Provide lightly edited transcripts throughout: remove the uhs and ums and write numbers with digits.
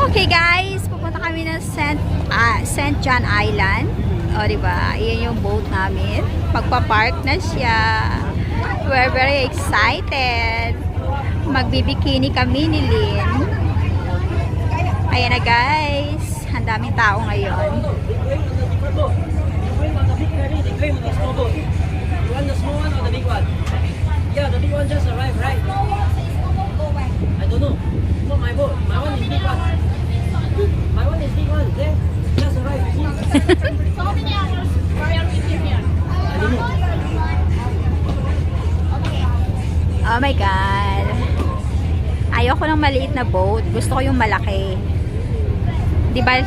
Okay guys, pupunta kami ng St. John Island. O diba, iyan yung boat namin. Pagpa-park na siya. We're very excited. Magbibikini kami ni Lynn. Ayan na guys, ang daming tao ngayon. Yeah, the big one just arrived, right? I don't know. Not my boat. My one is big one. My one is big one. There, just arrived. So many hours why are we here? I don't know. Oh my God. Ayoko ng maliit na boat. Gusto ko yung malaki. Di ba?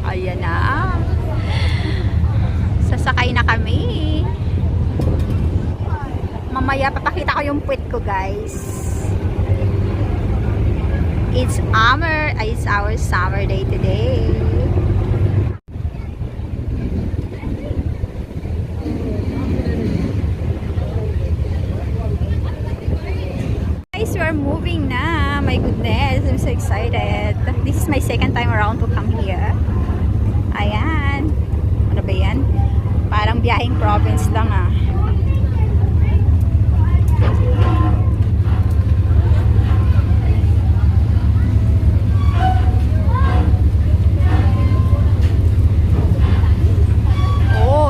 Ayan na. Sasakay na kami. Mamaya papakita ko yung puwet ko guys. It's our summer day today. Guys, we're moving na. My goodness, I'm so excited. This is my second time around to come here. Ayan. Ano ba yan? Parang biyaheng province lang ah.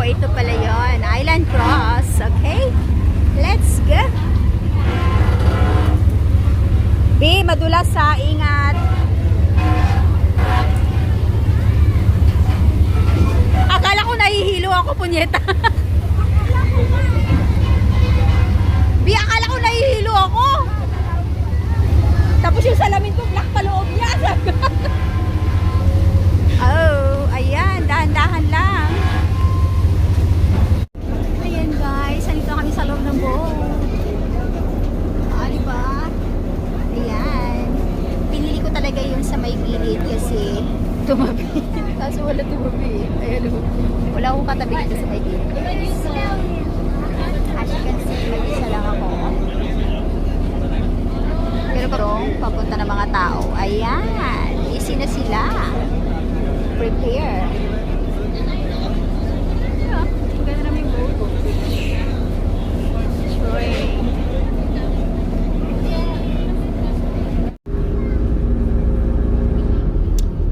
Ito pala yon, Island Cross. Okay, let's go. B, madulas sa ingat. Akala ko nahihilo ako, punyeta. B, akala ko nahihilo ako. Tapos yung salamin ko, black pa loob niya. Oh, ayan, dahan-dahan lang. Kami sa loob ng boat. Ah, diba? Ayan. Pinili ko talaga yung sa may gilid kasi tumabi. Kaso wala tumabi. Ayan o. Wala akong katabi dito sa may gilid. As you can see, mag-isa lang ako. Pero karong, papunta ng mga tao. Ayan. Easy na sila. Prepare. Maganda naman yung boat.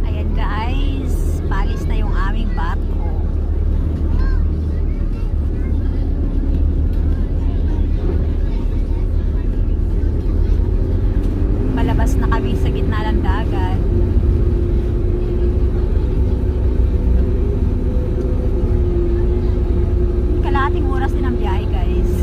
Ayan guys, palis na yung aming barko. Malabas na kami sa gitna ng dagat. Kalahating oras din ang biyahe guys.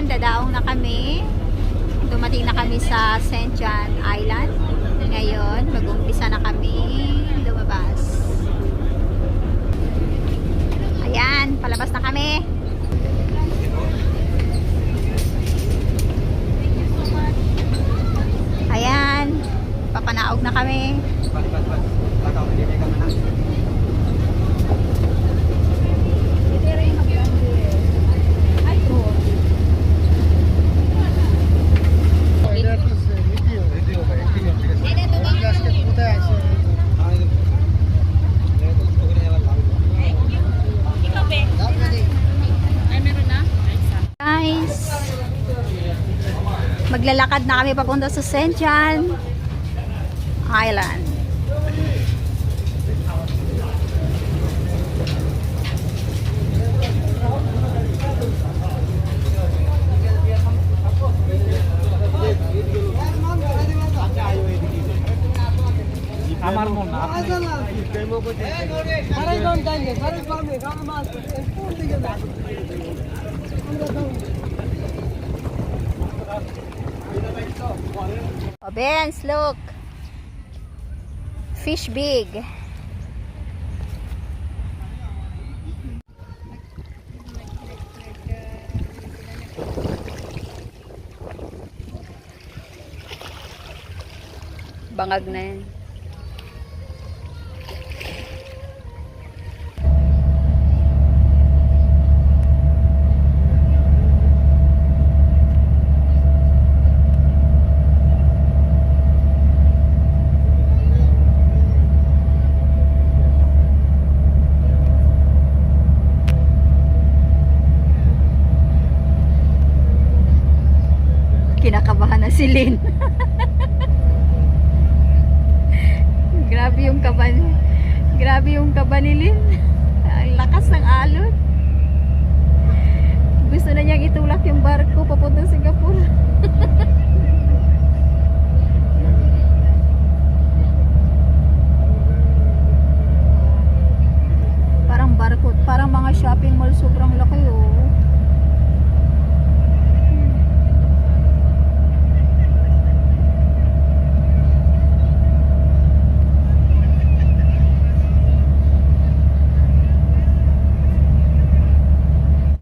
Dadaong na kami. Dumating na kami sa St. John Island. Ngayon, mag-umpisa na kami lumabas. Ayan, palabas na kami. Ayan, papanaog na kami. Maglalakad na kami papunta sa St. John Island. আমার মন না Oh, Benz, look. Fish big. Bangag na yan. Kinakabahan na si Lynn. Grabe yung kaba. Grabe yung kaba ni Lynn. Ang lakas ng alon. Gusto na niyang itulak yung barko papunta Singapore.